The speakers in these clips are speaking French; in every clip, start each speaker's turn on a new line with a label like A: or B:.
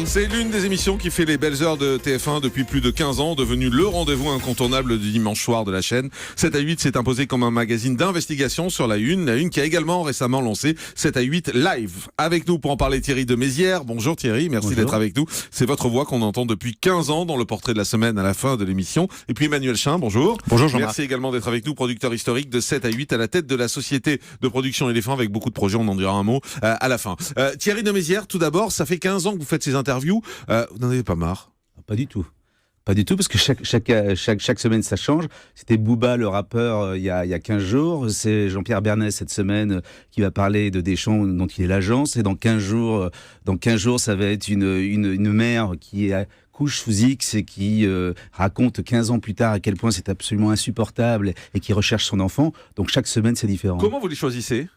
A: c'est l'une des émissions qui fait les belles heures de TF1 depuis plus de 15 ans, devenu le rendez-vous incontournable du dimanche soir de la chaîne. 7 à 8 s'est imposé comme un magazine d'investigation sur la Une qui a également récemment lancé 7 à 8 Live. Avec nous pour en parler, Thierry de Mézières. Bonjour Thierry, merci d'être avec nous. C'est votre voix qu'on entend depuis 15 ans dans le portrait de la semaine à la fin de l'émission. Et puis Emmanuel Chin, bonjour.
B: Bonjour Jean-Marc.
A: Merci également d'être avec nous, producteur historique de 7 à 8 à la tête de la société de production Éléphant avec beaucoup de projets, on en dira un mot à la fin. Thierry de Mézières, tout d'abord, ça fait 15 ans que vous faites ces interviews. Vous n'en avez pas marre?
B: Pas du tout. Pas du tout, parce que chaque semaine, ça change. C'était Booba, le rappeur, il y a 15 jours. C'est Jean-Pierre Bernet, cette semaine, qui va parler de Deschamps, dont il est l'agence. Et dans 15 jours, ça va être une mère qui couche sous X et qui raconte 15 ans plus tard à quel point c'est absolument insupportable et qui recherche son enfant. Donc chaque semaine, c'est différent.
A: Comment vous les choisissez?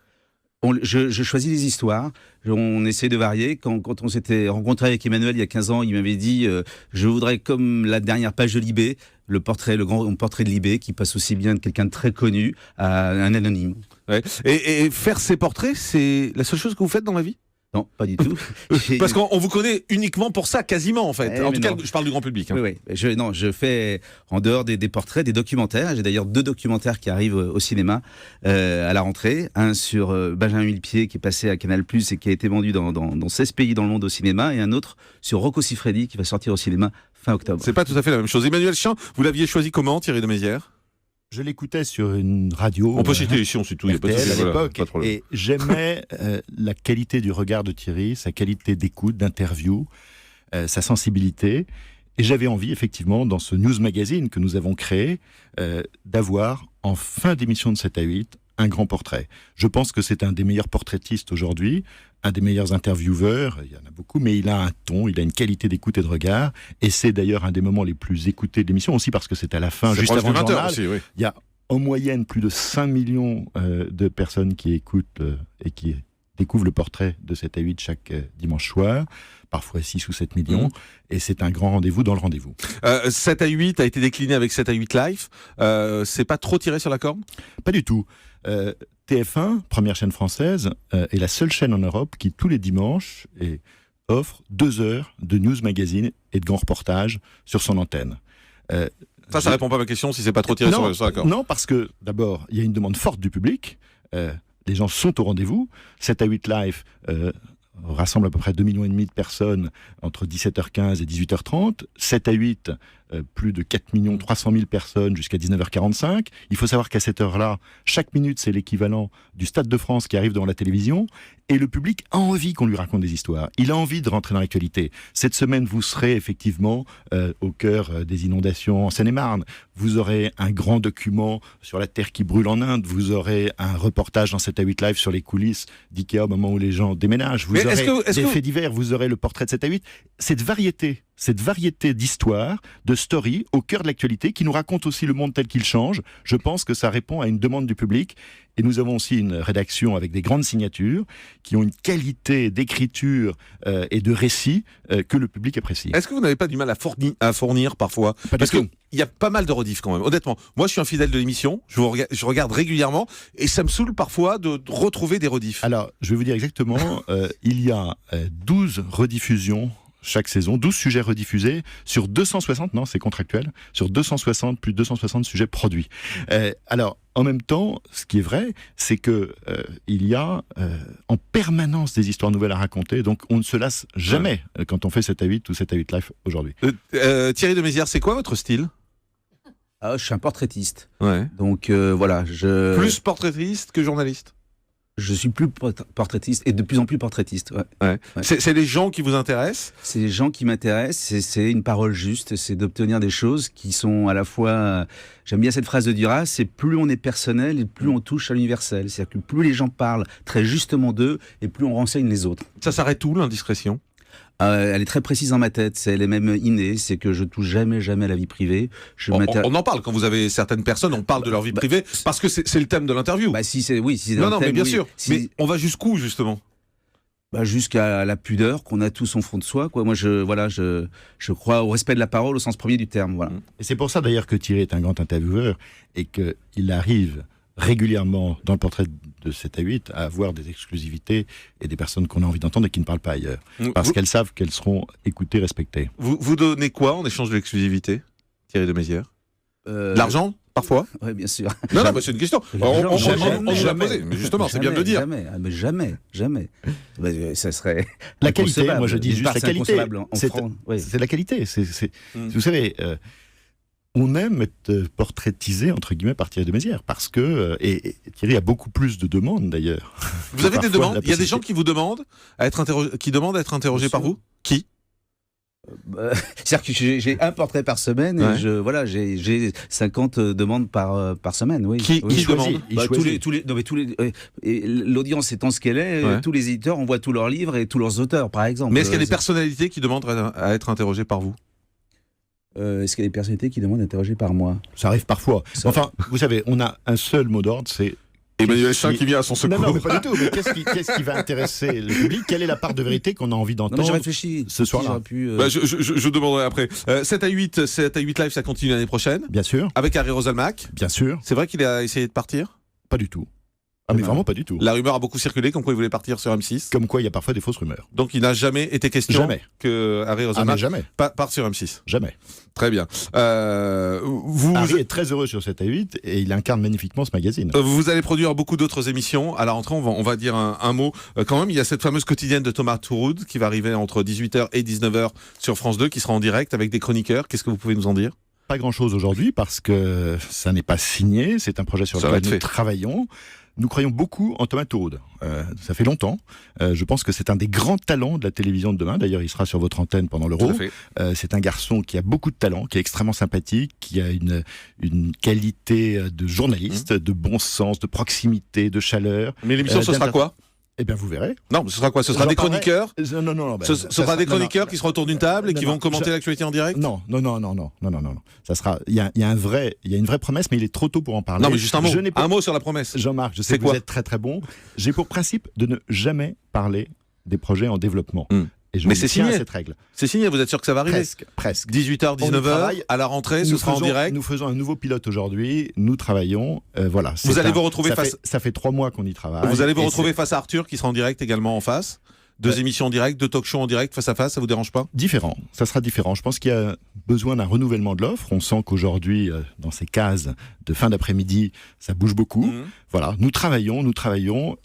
B: Je choisis les histoires, on essaie de varier. Quand on s'était rencontré avec Emmanuel il y a 15 ans, il m'avait dit je voudrais, comme la dernière page de Libé, le grand portrait de Libé, qui passe aussi bien de quelqu'un de très connu à un anonyme.
A: Ouais. Et faire ces portraits, c'est la seule chose que vous faites dans la vie?
B: Non, pas du tout.
A: Parce qu'on vous connaît uniquement pour ça, quasiment en fait. En tout cas, je parle du grand public. Hein.
B: Oui. Je fais en dehors des portraits, des documentaires. J'ai d'ailleurs 2 documentaires qui arrivent au cinéma à la rentrée. Un sur Benjamin Millepied qui est passé à Canal+ et qui a été vendu dans 16 pays dans le monde au cinéma, et un autre sur Rocco Siffredi qui va sortir au cinéma fin octobre.
A: C'est pas tout à fait la même chose. Emmanuel Chin, vous l'aviez choisi comment, Thierry de Mézières?
C: Je l'écoutais sur une radio.
A: On peut citer ici, on suit tout. Il y a pas de
C: RTL,
A: souci,
C: à l'époque,
A: pas de problème.
C: et j'aimais la qualité du regard de Thierry, sa qualité d'écoute, d'interview, sa sensibilité. Et j'avais envie, effectivement, dans ce news magazine que nous avons créé, d'avoir, en fin d'émission de 7 à 8, un grand portrait. Je pense que c'est un des meilleurs portraitistes aujourd'hui, un des meilleurs intervieweurs, il y en a beaucoup, mais il a un ton, il a une qualité d'écoute et de regard, et c'est d'ailleurs un des moments les plus écoutés de l'émission, aussi parce que c'est à la fin, juste avant le journal. Aussi, oui. Il y a en moyenne plus de 5 millions de personnes qui écoutent et qui découvrent le portrait de 7 à 8 chaque dimanche soir, parfois 6 ou 7 millions, et c'est un grand rendez-vous dans le rendez-vous.
A: 7 à 8 a été décliné avec 7 à 8 Live, c'est pas trop tiré sur la corde?
C: Pas du tout. TF1, première chaîne française, est la seule chaîne en Europe qui, tous les dimanches, offre 2 heures de news magazine et de grands reportages sur son antenne.
A: Ça répond pas à ma question si c'est pas trop tiré sur la corde.
C: Non, parce que, d'abord, il y a une demande forte du public. Les gens sont au rendez-vous. 7 à 8 Live rassemble à peu près 2,5 millions de personnes entre 17h15 et 18h30. 7 à 8, plus de 4 300 000 personnes jusqu'à 19h45. Il faut savoir qu'à cette heure-là, chaque minute, c'est l'équivalent du Stade de France qui arrive devant la télévision. Et le public a envie qu'on lui raconte des histoires. Il a envie de rentrer dans l'actualité. Cette semaine, vous serez effectivement au cœur des inondations en Seine-et-Marne. Vous aurez un grand document sur la terre qui brûle en Inde. Vous aurez un reportage dans 7 à 8 Live sur les coulisses d'IKEA au moment où les gens déménagent. Vous aurez des faits divers. Vous aurez le portrait de 7 à 8. Cette variété d'histoires, de stories au cœur de l'actualité qui nous raconte aussi le monde tel qu'il change. Je pense que ça répond à une demande du public. Et nous avons aussi une rédaction avec des grandes signatures qui ont une qualité d'écriture et de récit que le public apprécie.
A: Est-ce que vous n'avez pas du mal à fournir parfois? Parce qu'il y a pas mal de rediffs quand même. Honnêtement, moi je suis un fidèle de l'émission, je regarde régulièrement et ça me saoule parfois de retrouver des rediffs.
C: Alors, je vais vous dire exactement, il y a 12 rediffusions chaque saison, 12 sujets rediffusés sur 260, non c'est contractuel, sur 260, plus de 260 sujets produits. Alors, en même temps, ce qui est vrai, c'est que il y a en permanence des histoires nouvelles à raconter, donc on ne se lasse jamais quand on fait 7 à 8 ou 7 à 8 Live aujourd'hui.
A: Thierry de Mézières, c'est quoi votre style?
B: Je suis un portraitiste.
A: Ouais.
B: Donc voilà,
A: Plus portraitiste que journaliste?
B: Je suis plus portraitiste et de plus en plus portraitiste.
A: Ouais. C'est les gens qui vous intéressent?
B: C'est les gens qui m'intéressent, c'est une parole juste, c'est d'obtenir des choses qui sont à la fois... J'aime bien cette phrase de Duras, c'est plus on est personnel et plus on touche à l'universel. C'est-à-dire que plus les gens parlent très justement d'eux et plus on renseigne les autres.
A: Ça s'arrête où, l'indiscrétion?
B: Elle est très précise dans ma tête, elle est même innée, c'est que je touche jamais à la vie privée.
A: On en parle quand vous avez certaines personnes, on parle de leur vie privée parce que c'est le thème de l'interview.
B: Si c'est
A: non, mais bien sûr. Mais on va jusqu'où justement?
B: Jusqu'à la pudeur qu'on a tous au fond de soi, quoi. Moi, je crois au respect de la parole au sens premier du terme. Voilà.
C: Et c'est pour ça d'ailleurs que Thierry est un grand intervieweur et qu'il arrive régulièrement dans le portrait de 7 à 8 à avoir des exclusivités et des personnes qu'on a envie d'entendre et qui ne parlent pas ailleurs. Parce qu'elles savent qu'elles seront écoutées, respectées.
A: Vous donnez quoi en échange de l'exclusivité, Thierry de Mézières? L'argent, parfois?
B: Oui, bien sûr.
A: Non, mais c'est une question. On nous l'a posé, mais justement, c'est bien de le dire.
B: Jamais. Ça serait
C: la qualité, moi je dis
B: D'une
C: juste
B: part,
C: la
B: c'est
C: qualité.
B: inconcevable en France. Oui.
C: C'est la qualité. Vous savez, on aime être portraitisé, entre guillemets, par Thierry de Mézières, parce que, et Thierry a beaucoup plus de demandes d'ailleurs.
A: Vous avez des demandes? Il y a des gens qui vous demandent à être interrogés par vous? Qui?
B: C'est-à-dire que j'ai un portrait par semaine et j'ai 50 demandes par semaine. Oui.
A: Qui demande?
B: L'audience étant ce qu'elle est, tous les éditeurs envoient tous leurs livres et tous leurs auteurs, par exemple.
A: Mais est-ce qu'il y a des personnalités qui demandent à être interrogées par vous?
B: Est-ce qu'il y a des personnalités qui demandent à être interrogées par moi?
C: Ça arrive parfois. Enfin, vous savez, on a un seul mot d'ordre, c'est
A: Emmanuel Chin qui vient à son secours.
C: Non, mais pas du tout. Mais qu'est-ce qui va intéresser le public? Quelle est la part de vérité qu'on a envie d'entendre?
B: J'ai réfléchi
C: ce soir-là.
A: Je demanderai après. 7 à 8 live, ça continue l'année prochaine.
C: Bien sûr.
A: Avec Harry Roselmack.
C: Bien sûr.
A: C'est vrai qu'il a essayé de partir?
C: Pas du tout. Ah, mais vraiment pas du tout.
A: La rumeur a beaucoup circulé, comme quoi il voulait partir sur M6.
C: Comme quoi il y a parfois des fausses rumeurs.
A: Donc il n'a jamais été question que Harry Roselmack parte sur M6.
C: Jamais.
A: Très bien.
C: Harry est très heureux sur 7 à 8 et il incarne magnifiquement ce magazine.
A: Vous allez produire beaucoup d'autres émissions. À la rentrée, on va dire un mot. Quand même, il y a cette fameuse quotidienne de Thomas Touroud qui va arriver entre 18h et 19h sur France 2, qui sera en direct avec des chroniqueurs. Qu'est-ce que vous pouvez nous en dire?
C: Pas grand-chose aujourd'hui parce que ça n'est pas signé. C'est un projet sur lequel nous travaillons. Nous croyons beaucoup en Thomas Touroud. Ça fait longtemps. Je pense que c'est un des grands talents de la télévision de demain. D'ailleurs, il sera sur votre antenne pendant l'Euro. C'est un garçon qui a beaucoup de talent, qui est extrêmement sympathique, qui a une qualité de journaliste, de bon sens, de proximité, de chaleur.
A: Mais l'émission, ce sera quoi?
C: Eh bien, vous verrez.
A: Non, mais ce sera quoi? Ce sera des chroniqueurs?
C: Non.
A: Ce sera des chroniqueurs qui seront autour d'une table et qui vont commenter l'actualité en direct?
C: Non. Ça sera. Il y a une vraie promesse, mais il est trop tôt pour en parler.
A: Non, mais juste un mot. Un mot sur la promesse.
C: Jean-Marc, je sais que vous êtes très très bon. J'ai pour principe de ne jamais parler des projets en développement.
A: Mais c'est signé.
C: Cette règle.
A: C'est signé, vous êtes sûr que ça va arriver?
C: Presque.
A: 18h, 19h, à la rentrée, ce sera en direct.
C: Nous faisons un nouveau pilote aujourd'hui, nous travaillons, voilà.
A: Vous allez vous retrouver
C: ça fait 3 mois qu'on y travaille.
A: Vous allez vous retrouver face à Arthur qui sera en direct également en face. 2 émissions en direct, 2 talk-shows en direct face à face, ça vous dérange pas?
C: Différent, ça sera différent. Je pense qu'il y a besoin d'un renouvellement de l'offre. On sent qu'aujourd'hui, dans ces cases de fin d'après-midi, ça bouge beaucoup. Voilà, nous travaillons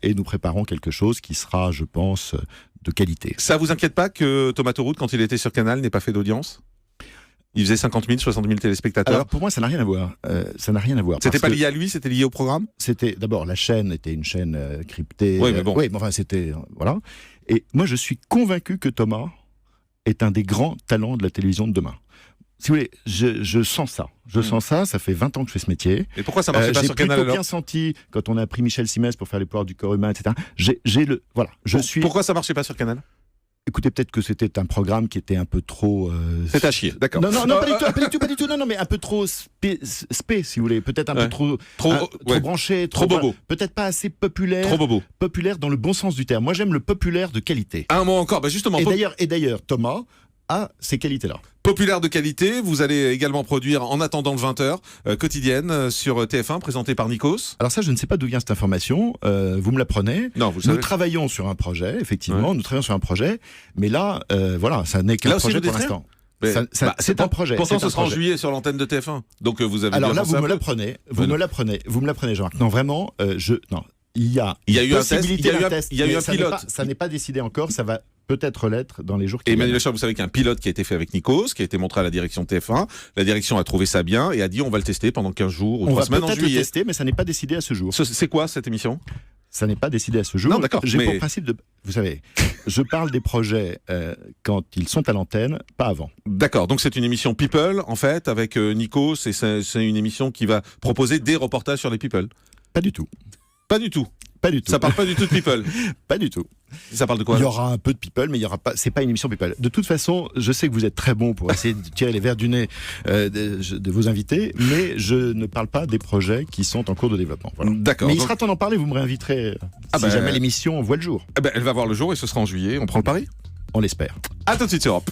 C: et nous préparons quelque chose qui sera, je pense, de qualité.
A: Ça vous inquiète pas que Thomas Touroud, quand il était sur Canal, n'ait pas fait d'audience? Il faisait 50 000, 60 000 téléspectateurs.
C: Alors pour moi, ça n'a rien à voir.
A: C'était pas lié à lui, c'était lié au programme?
C: C'était d'abord, la chaîne était une chaîne cryptée.
A: Oui, mais bon.
C: Oui, mais enfin, c'était voilà. Et moi, je suis convaincu que Thomas est un des grands talents de la télévision de demain. Si vous voulez, je sens ça. Ça fait 20 ans que je fais ce métier.
A: Et pourquoi ça marchait pas sur Canal?
C: J'ai plutôt bien senti, quand on a pris Michel Simès pour faire les pouvoirs du corps humain, etc. Pourquoi
A: ça marchait pas sur Canal?
C: Écoutez, peut-être que c'était un programme qui était un peu trop...
A: C'est à chier, d'accord.
C: Non, pas du tout. Non, mais un peu trop spé, si vous voulez. Peut-être un peu trop branché.
A: Trop bobo.
C: Peut-être pas assez populaire.
A: Trop bobo.
C: Populaire dans le bon sens du terme. Moi, j'aime le populaire de qualité.
A: Un mot encore, justement.
C: Et d'ailleurs, Thomas a ces qualités-là.
A: Populaire de qualité, vous allez également produire En attendant le 20h, quotidienne sur TF1, présentée par Nikos.
C: Alors ça, je ne sais pas d'où vient cette information, vous me l'apprenez.
A: Non, vous savez.
C: Nous travaillons sur un projet, effectivement, mais là, voilà, ça n'est qu'un projet pour l'instant. C'est un projet.
A: Pourtant, ce sera en juillet sur l'antenne de TF1. Donc vous avez.
C: Alors là, vous me l'apprenez, Jean-Marc. Non, vraiment, il y a eu un test.
A: Il y a eu un pilote.
C: Ça n'est pas décidé encore, ça va peut-être l'être dans les jours qui viennent.
A: Emmanuel Chin, vous savez qu'il y a un pilote qui a été fait avec Nikos, qui a été montré à la direction de TF1. La direction a trouvé ça bien et a dit on va le tester pendant 15 jours ou 3 semaines en juillet. On va peut-être
C: le tester, mais ça n'est pas décidé à ce jour.
A: C'est quoi cette émission?
C: Ça n'est pas décidé à ce jour.
A: Non, d'accord.
C: J'ai pour principe de... Vous savez, je parle des projets quand ils sont à l'antenne, pas avant.
A: D'accord, donc c'est une émission People, en fait, avec Nikos, et c'est une émission qui va proposer des reportages sur les People.
C: Pas du tout.
A: Pas du tout.
C: Pas du tout.
A: Ça parle pas du tout de People.
C: Pas du tout.
A: Ça parle de quoi?
C: Il y aura un peu de People, mais il y aura pas. C'est pas une émission People. De toute façon, je sais que vous êtes très bon pour essayer de tirer les vers du nez de vos invités, mais je ne parle pas des projets qui sont en cours de développement. Voilà.
A: D'accord.
C: Mais il sera temps d'en parler. Vous me réinviterez si jamais l'émission voit le jour.
A: Elle va voir le jour et ce sera en juillet. On prend le pari?
C: On l'espère.
A: À tout de suite sur Europe.